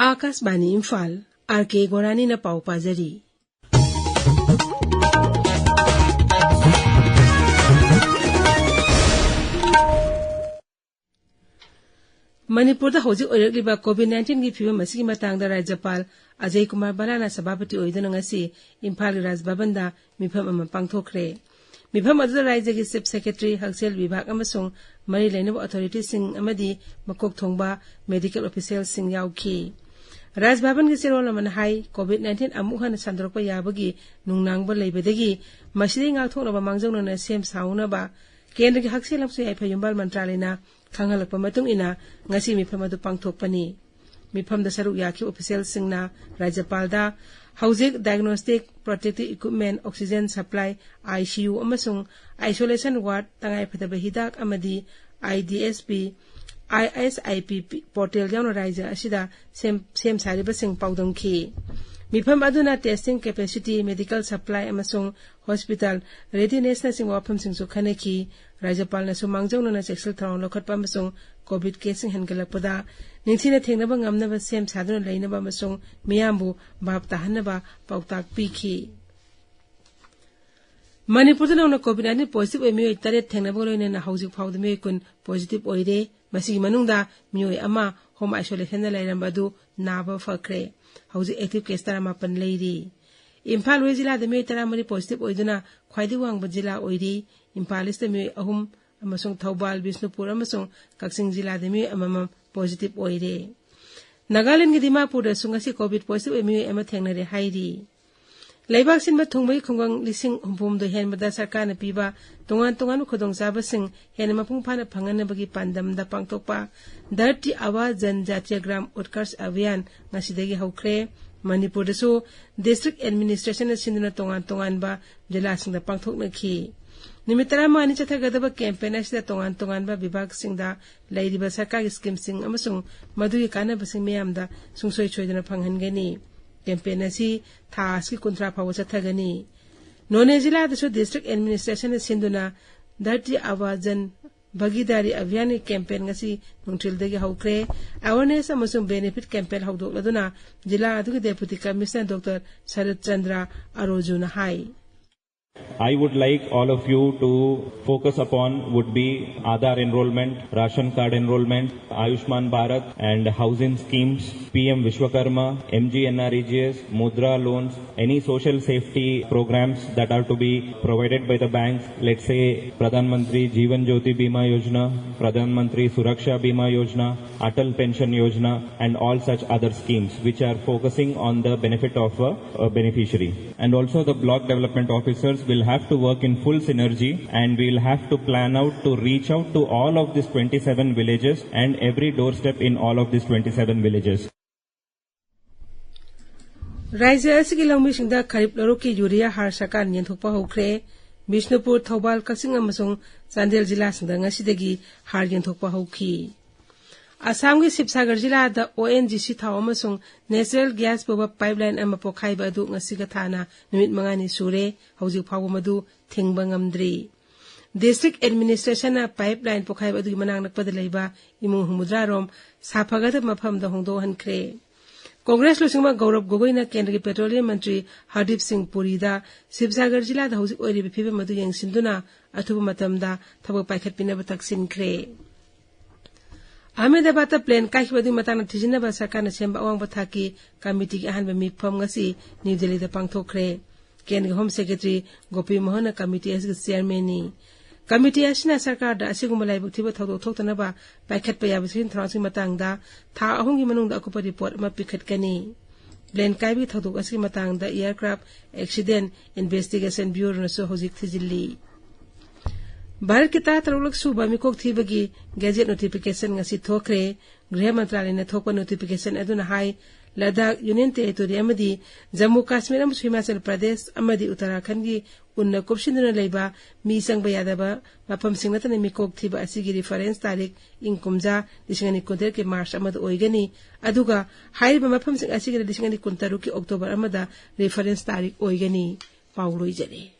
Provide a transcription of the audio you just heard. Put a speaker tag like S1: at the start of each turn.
S1: Akashvani Imphal R.K.Gorani na pau pazari. Manipur da hojik oirakliba COVID-19 gi phibam asigi matangda Rajyapal Ajay Kumar Balana sabapati oiduna ngasi Imphal Raj Bhavan da mifam ama pangthokre. Mifam adu Rajya gi Chief Secretary Haksel Vibhag amasung mari lainaba authorities sing amadi makok thongba medical officials sing yauki. Raj Bhavan gi sirol man hai COVID-19 amuhan sandrokpa yabagi nungnangba leibedagi masidi ngakthoknaba mangjongna na sem sauna ba kendra gi Haksel amsu ai phayumbal mantralayna khangalakpa matung ina ngasi mifam adu pangthokpani. Mifam da saruk yaki official singna Rajyapal da housing diagnostic protective equipment oxygen supply ICU amasung isolation ward tangai phataba hidak amadi IDSP ISIP portal yauna raija asida sem sariba sing paudam ki mifam aduna testing capacity medical supply amasung hospital readiness na sing wapam sing sukhane ki Rajyapal na sumangjong na cheksel thong lokhat pamasung COVID casing hangalakpada ningthina thengnaba ngamnaba sem saduna leinaba amasung miyambu bab tahanaba pautak pikhi Manipur na COVID-19 positive emi tare thengnaba loina na housing phawda me kun positive oire masigi manungda mioi ama home isolation na lairamba du naba fakre housing active case tarama pan leiri Imphal jila da me taramari positive oiduna khwaidi wangba jila oiri Imphal is the me ahum amasung Thobal Bisnupur amasung Kaksing jila da me amamam positive oire Nagaland gi Dimapur da sungasi COVID positive emi ama thengnare hairi Laibak sin mathungbai khunggang lising humpum do hen bada sarkar na piba tongan khodong jaba sing hen mapung phana phangan bagi pandam da pangtokpa 30 awa janjatiya gram utkarsh abhiyan ngasidagi haukre Manipur da so district administration na sinduna tongan ba jila sing da pangthok na khi nimitara mani chathagadaba campaign asida tongan ba vibhag sing da lairiba sarkar scheme sing amasung madui kana basing miyam da sungsoi choidana phanghan gani campaign asi thas ki kuntra phaw chathagani none jila da so district administration sinduna 30 awajan bhagidari abhiyan campaign ngasi nungthil dagi haukre awareness amasung benefit campaign hawdok laduna jila adu deputy commissioner Dr. Sharat Chandra Arojuna hai
S2: I would like all of you to focus upon would be Aadhaar enrollment, Ration card enrollment, Ayushman Bharat and housing schemes, PM Vishwakarma, MGNREGS, Mudra loans, any social safety programs that are to be provided by the banks, let's say Pradhan Mantri Jeevan Jyoti Bima Yojana, Pradhan Mantri Suraksha Bima Yojana, Atal Pension Yojana and all such other schemes which are focusing on the benefit of a beneficiary. And also the block development officers will have to work in full synergy and we will have to plan out to reach out to all of these 27 villages and every doorstep in all of these 27 villages.
S1: Rajya asigi langmi singda kharip laroki urea har sarkar nyenthokpa hokre Bisnupur Thobal Kaksing amasung Chandel jila singda ngasidagi har nyenthokpa hokhi Assam gi Sibsagar jila da ONGC thaw amasung natural gas boba pipeline ama pokhaiba adu ngasiga thana numit mangani sure hauji phaw madu thingba ngamdri district administration na pipeline pokhaiba adu manang nakpada leiba imung humudra rom saphagada mafam da hongdo hankre Congress lusingma Gaurav Gogoi na Kendra Petroleum Mantri Hardip Singh Puri da Sibsagar jila da hauji oiri phibe madu yengsinduna athuba matamda thabo paikhat pinaba taksin kre Ahmedabad plan kahibadi matang thijina ba sarkar na semba awang bathaki committee ki ahanba mifam ngasi New Delhi da pangthokre Kendra Home Secretary Gopi Mohan committee as chairman ni committee asina sarkar da asiguma laibuk thiba thawdo thoktana ba paikhat pa yabisin thrasing matang da tha ahung gi manung da akupa report ma pikhat kani plan kaibi thawdo asigi matang da aircraft accident investigation bureau na so hojik thijilli Bharat ki ta tarulak suba mikok thibagi gazette notification ngasi thokre Griha Mantralayana na thokpa notification aduna hai Ladakh Union Territory amadi Jammu Kashmir amsung Himachal Pradesh amadi Uttarakhand gi unna kopsinduna leiba mi sangba yadaba mapam singnatana mikok thiba asigi reference tarik inkumja disingani konter ke March amada oigani aduga haiba mapam sing asigi disingani kontaru ki October amada reference tarik oigani pauloi jare